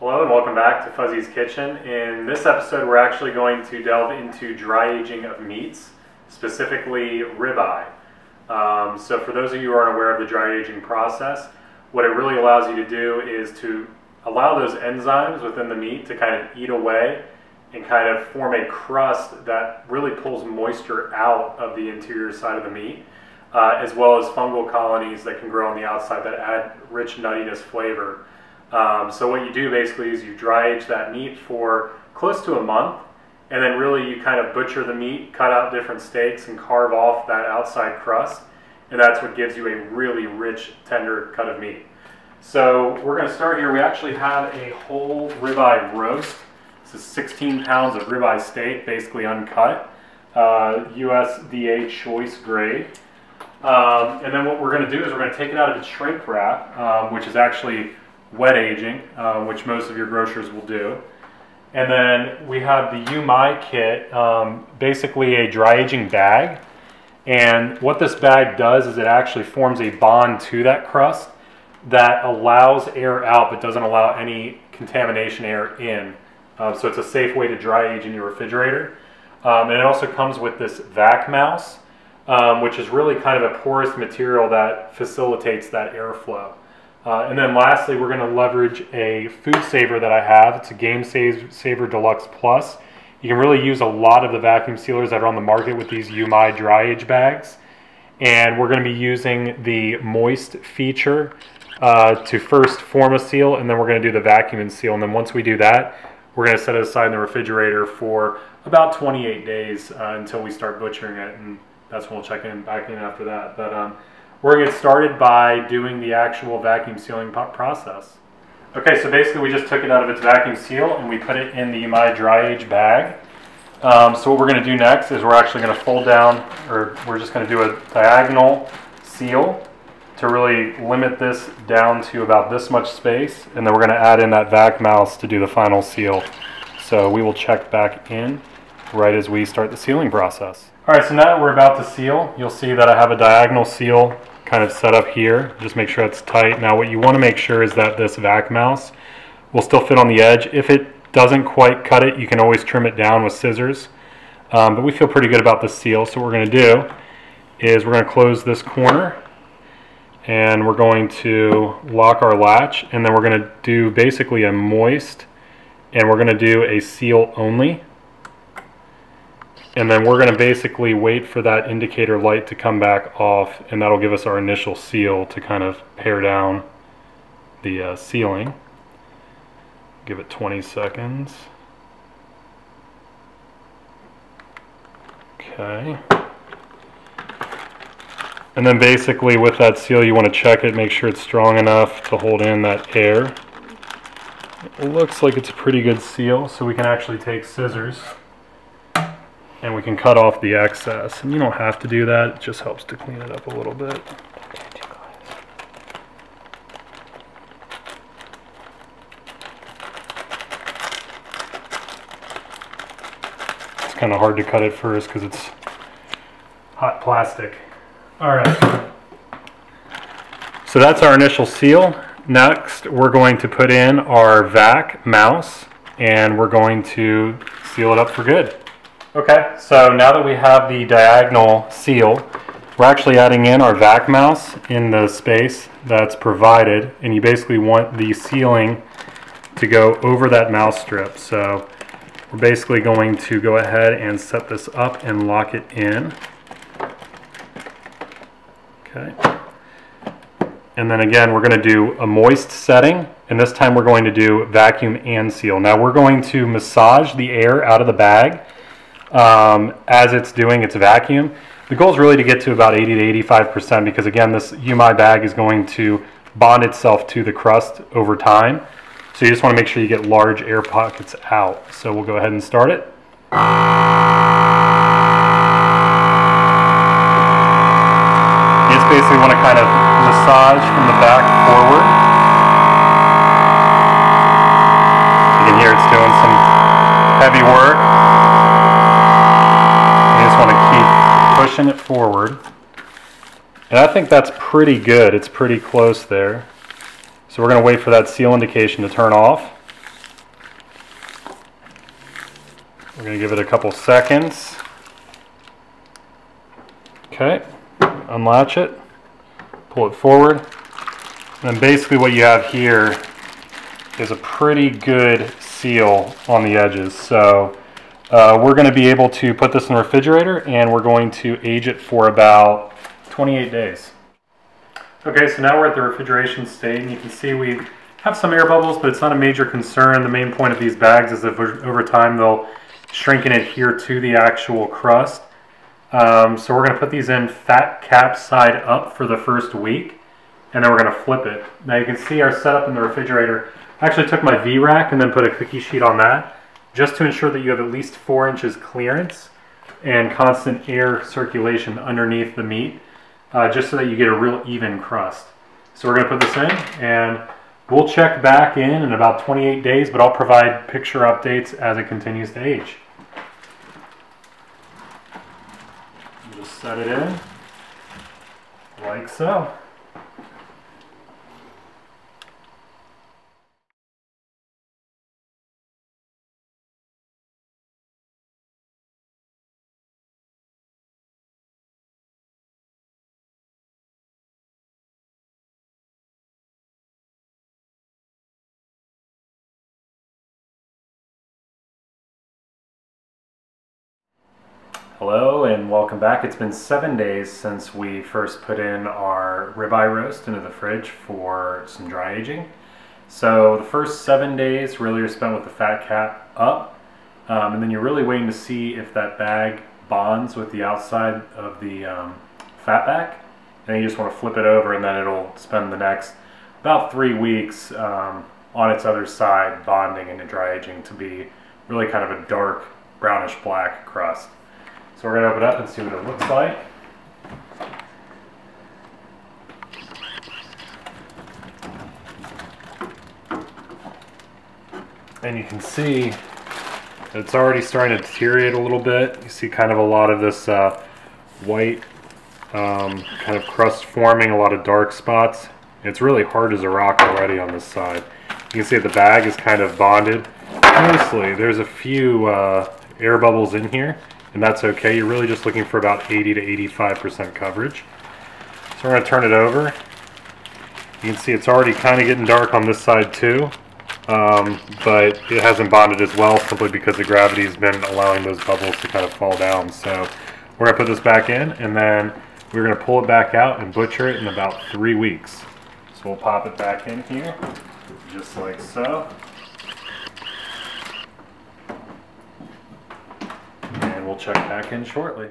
Hello and welcome back to Fuzzy's Kitchen. In this episode we're actually going to delve into dry aging of meats, specifically ribeye. So for those of you who aren't aware of the dry aging process, what it really allows you to do is to allow those enzymes within the meat to kind of eat away and kind of form a crust that really pulls moisture out of the interior side of the meat, as well as fungal colonies that can grow on the outside that add rich nuttiness flavor. So what you do basically is you dry age that meat for close to a month, and then really you kind of butcher the meat, cut out different steaks, and carve off that outside crust, and that's what gives you a really rich, tender cut of meat. So we're going to start here. We actually have a whole ribeye roast. This is 16 pounds of ribeye steak, basically uncut, USDA choice grade. And then what we're going to do is we're going to take it out of its shrink wrap, which is actually wet aging, which most of your grocers will do. And then we have the UMAi kit, basically a dry aging bag. And what this bag does is it actually forms a bond to that crust that allows air out but doesn't allow any contamination air in. So it's a safe way to dry age in your refrigerator. And it also comes with this vac mouse, which is really kind of a porous material that facilitates that airflow. And then lastly, we're going to leverage a FoodSaver that I have. It's a Game Saver Deluxe Plus. You can really use a lot of the vacuum sealers that are on the market with these UMAi Dry Age bags. And we're going to be using the moist feature to first form a seal, and then we're going to do the vacuum and seal. And then once we do that, we're going to set it aside in the refrigerator for about 28 days until we start butchering it. And that's when we'll check back in after that. But we're going to get started by doing the actual vacuum sealing process. Okay, so basically we just took it out of its vacuum seal and we put it in the UMAi Dry Age bag. So what we're going to do next is we're actually going to fold down, or we're just going to do a diagonal seal to really limit this down to about this much space. And then we're going to add in that vac mouse to do the final seal. So we will check back in right as we start the sealing process. All right, so now that we're about to seal, you'll see that I have a diagonal seal kind of set up here. Just make sure it's tight. Now what you want to make sure is that this vac mouse will still fit on the edge. If it doesn't quite cut it, you can always trim it down with scissors. But we feel pretty good about this seal. So what we're going to do is we're going to close this corner and we're going to lock our latch, and then we're going to do basically a moist, and we're going to do a seal only. And then we're going to basically wait for that indicator light to come back off, and that'll give us our initial seal to kind of pare down the sealing. Give it 20 seconds. Okay. And then basically with that seal you want to check it, make sure it's strong enough to hold in that air. It looks like it's a pretty good seal, so we can actually take scissors and we can cut off the excess. And you don't have to do that, it just helps to clean it up a little bit. It's kind of hard to cut it first because it's hot plastic. All right. So that's our initial seal. Next, we're going to put in our vac mouse and we're going to seal it up for good. Okay, so now that we have the diagonal seal, we're actually adding in our vac mouse in the space that's provided, and you basically want the sealing to go over that mouse strip. So we're basically going to go ahead and set this up and lock it in. Okay. And then again, we're going to do a moist setting, and this time we're going to do vacuum and seal. Now we're going to massage the air out of the bag as it's doing its vacuum. The goal is really to get to about 80 to 85% because again, this UMAi bag is going to bond itself to the crust over time. So you just want to make sure you get large air pockets out. So we'll go ahead and start it. You just basically want to kind of massage from the back forward. You can hear it's doing some heavy work. You just want to keep pushing it forward. And I think that's pretty good. It's pretty close there. So we're going to wait for that seal indication to turn off. We're going to give it a couple seconds. Okay, unlatch it, pull it forward, and then basically what you have here is a pretty good seal on the edges. So we're going to be able to put this in the refrigerator, and we're going to age it for about 28 days. Okay, so now we're at the refrigeration state, and you can see we have some air bubbles, but it's not a major concern. The main point of these bags is that over time they'll shrink and adhere to the actual crust. So we're going to put these in fat cap side up for the first week, and then we're going to flip it. Now you can see our setup in the refrigerator. I actually took my V-rack and then put a cookie sheet on that, just to ensure that you have at least 4 inches clearance and constant air circulation underneath the meat, just so that you get a real even crust. So we're going to put this in, and we'll check back in about 28 days, but I'll provide picture updates as it continues to age. Just set it in, like so. Hello and welcome back. It's been 7 days since we first put in our ribeye roast into the fridge for some dry aging. So the first 7 days really are spent with the fat cap up, and then you're really waiting to see if that bag bonds with the outside of the fat back, and you just want to flip it over, and then it'll spend the next about 3 weeks on its other side bonding into dry aging to be really kind of a dark brownish black crust. So we're going to open it up and see what it looks like. And you can see it's already starting to deteriorate a little bit. You see kind of a lot of this white kind of crust forming, a lot of dark spots. It's really hard as a rock already on this side. You can see the bag is kind of bonded. Mostly, there's a few air bubbles in here, and that's okay. You're really just looking for about 80 to 85% coverage. So we're going to turn it over. You can see it's already kind of getting dark on this side too, but it hasn't bonded as well simply because the gravity's been allowing those bubbles to kind of fall down. So we're going to put this back in, and then we're going to pull it back out and butcher it in about 3 weeks. So we'll pop it back in here, just like so. And we'll check back in shortly.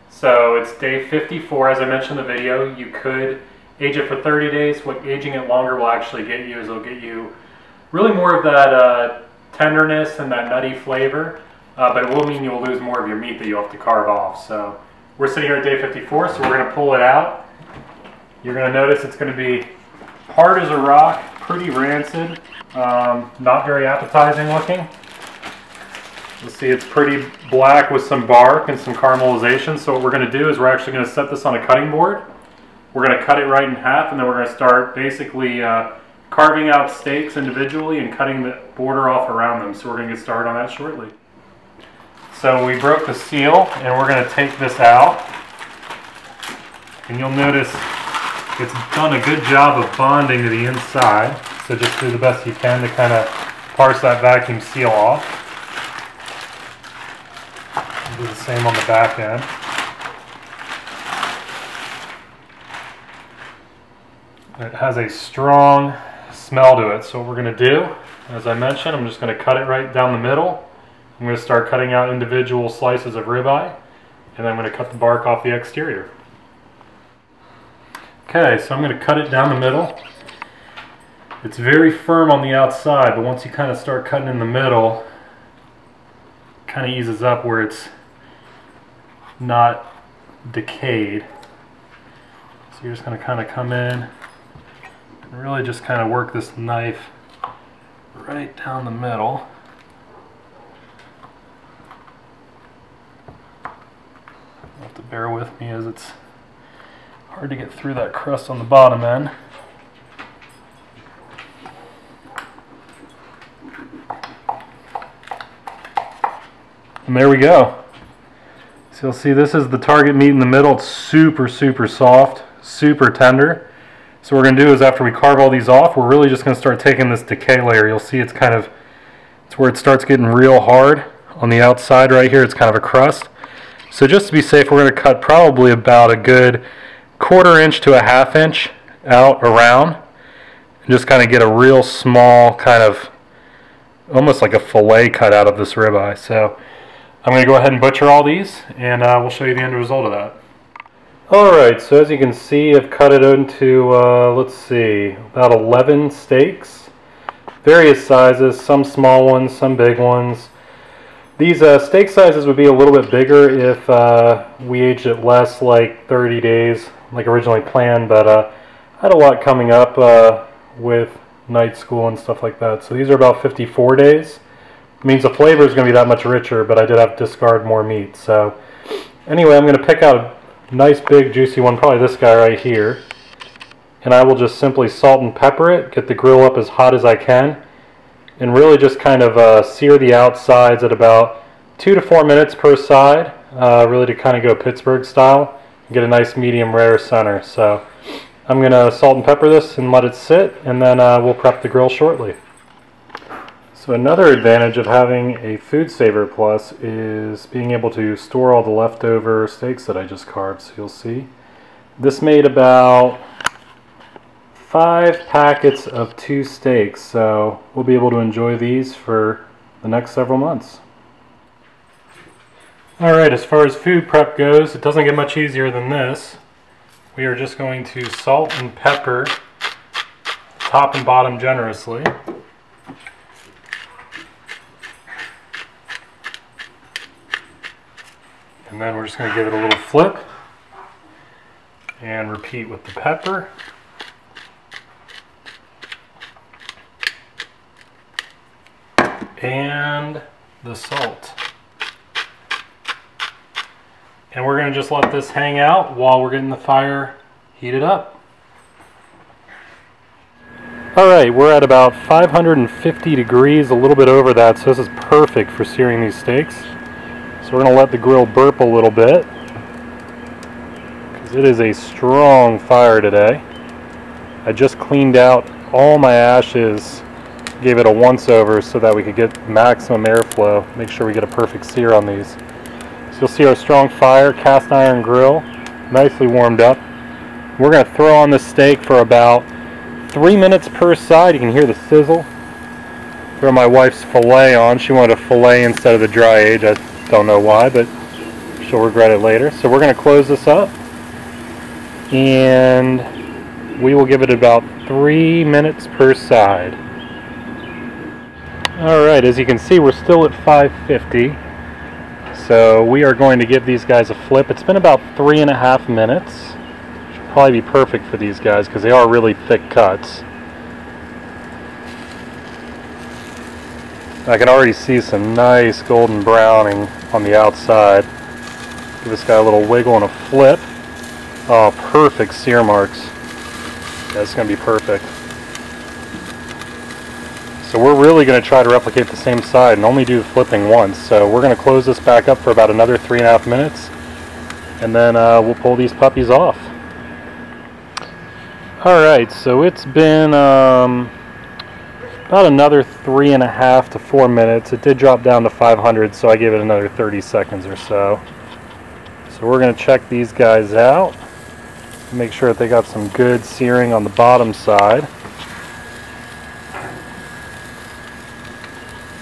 So it's day 54, as I mentioned in the video. You could age it for 30 days. What aging it longer will actually get you is it'll get you Really more of that tenderness and that nutty flavor, but it will mean you'll lose more of your meat that you'll have to carve off. So we're sitting here at day 54, so we're going to pull it out. You're going to notice it's going to be hard as a rock, pretty rancid, not very appetizing looking. You'll see it's pretty black with some bark and some caramelization. So what we're going to do is we're actually going to set this on a cutting board. We're going to cut it right in half, and then we're going to start basically carving out steaks individually and cutting the border off around them. So we're going to get started on that shortly. So we broke the seal, and we're going to take this out. And you'll notice it's done a good job of bonding to the inside. So just do the best you can to kind of parse that vacuum seal off. Do the same on the back end. It has a strong smell to it, so what we're going to do, as I mentioned, I'm just going to cut it right down the middle. I'm going to start cutting out individual slices of ribeye, and then I'm going to cut the bark off the exterior. Okay, so I'm going to cut it down the middle. It's very firm on the outside, but once you kind of start cutting in the middle, it kind of eases up where it's not decayed. So you're just going to kind of come in and really just kind of work this knife right down the middle. You'll have to bear with me as it's hard to get through that crust on the bottom end. And there we go. So you'll see this is the target meat in the middle. It's super, super soft, super tender. So what we're going to do is after we carve all these off, we're really just going to start taking this decay layer. You'll see it's where it starts getting real hard on the outside right here. It's kind of a crust. So just to be safe, we're going to cut probably about a good 1/4 inch to a 1/2 inch out around. And just kind of get a real small kind of, almost like a fillet cut out of this ribeye. So I'm going to go ahead and butcher all these, and we'll show you the end result of that. Alright, so as you can see, I've cut it into, let's see, about 11 steaks. Various sizes, some small ones, some big ones. These steak sizes would be a little bit bigger if we aged it less, like 30 days, like originally planned, but I had a lot coming up with night school and stuff like that. So these are about 54 days. It means the flavor is going to be that much richer, but I did have to discard more meat. So anyway, I'm going to pick out a nice big juicy one, probably this guy right here, and I will just simply salt and pepper it, get the grill up as hot as I can, and really just kind of sear the outsides at about 2 to 4 minutes per side, really to kind of go Pittsburgh style and get a nice medium rare center. So I'm going to salt and pepper this and let it sit, and then we'll prep the grill shortly. So another advantage of having a FoodSaver Plus is being able to store all the leftover steaks that I just carved. So you'll see this made about 5 packets of 2 steaks, so we'll be able to enjoy these for the next several months. Alright, as far as food prep goes, it doesn't get much easier than this. We are just going to salt and pepper top and bottom generously. And then we're just going to give it a little flip and repeat with the pepper. And the salt. And we're going to just let this hang out while we're getting the fire heated up. Alright, we're at about 550 degrees, a little bit over that, so this is perfect for searing these steaks. So we're going to let the grill burp a little bit, because it is a strong fire today. I just cleaned out all my ashes, gave it a once over so that we could get maximum airflow, make sure we get a perfect sear on these. So you'll see our strong fire, cast iron grill, nicely warmed up. We're going to throw on the steak for about 3 minutes per side. You can hear the sizzle. Throw my wife's filet on. She wanted a filet instead of the dry age. I don't know why, but she'll regret it later. So we're going to close this up, and we will give it about 3 minutes per side. Alright, as you can see, we're still at 550. So we are going to give these guys a flip. It's been about 3.5 minutes. Should probably be perfect for these guys because they are really thick cuts. I can already see some nice golden browning on the outside. Give this guy a little wiggle and a flip. Oh, perfect sear marks. Yeah, it's going to be perfect. So we're really going to try to replicate the same side and only do the flipping once. So we're going to close this back up for about another 3.5 minutes, and then we'll pull these puppies off. Alright, so it's been about another 3.5 to 4 minutes. It did drop down to 500, so I gave it another 30 seconds or so. So we're going to check these guys out. Make sure that they got some good searing on the bottom side.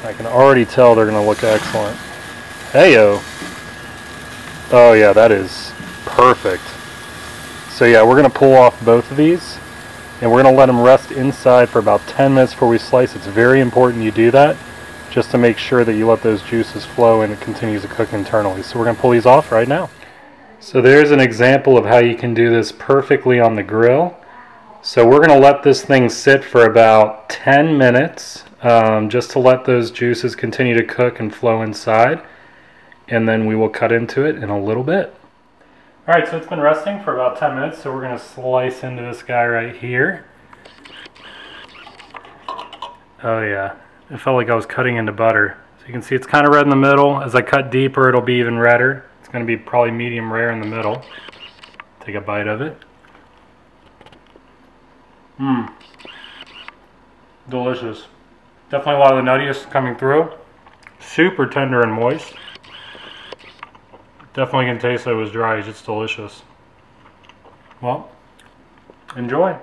I can already tell they're going to look excellent. Heyo! Oh yeah, that is perfect. So yeah, we're going to pull off both of these, and we're going to let them rest inside for about 10 minutes before we slice. It's very important you do that, just to make sure that you let those juices flow and it continues to cook internally. So we're going to pull these off right now. So there's an example of how you can do this perfectly on the grill. So we're going to let this thing sit for about 10 minutes, just to let those juices continue to cook and flow inside, and then we will cut into it in a little bit. Alright, so it's been resting for about 10 minutes, so we're going to slice into this guy right here. Oh yeah, it felt like I was cutting into butter. So you can see it's kind of red in the middle. As I cut deeper, it'll be even redder. It's going to be probably medium rare in the middle. Take a bite of it. Mmm. Delicious. Definitely a lot of the nuttiness coming through. Super tender and moist. Definitely can taste that it was dry. It's delicious. Well, enjoy.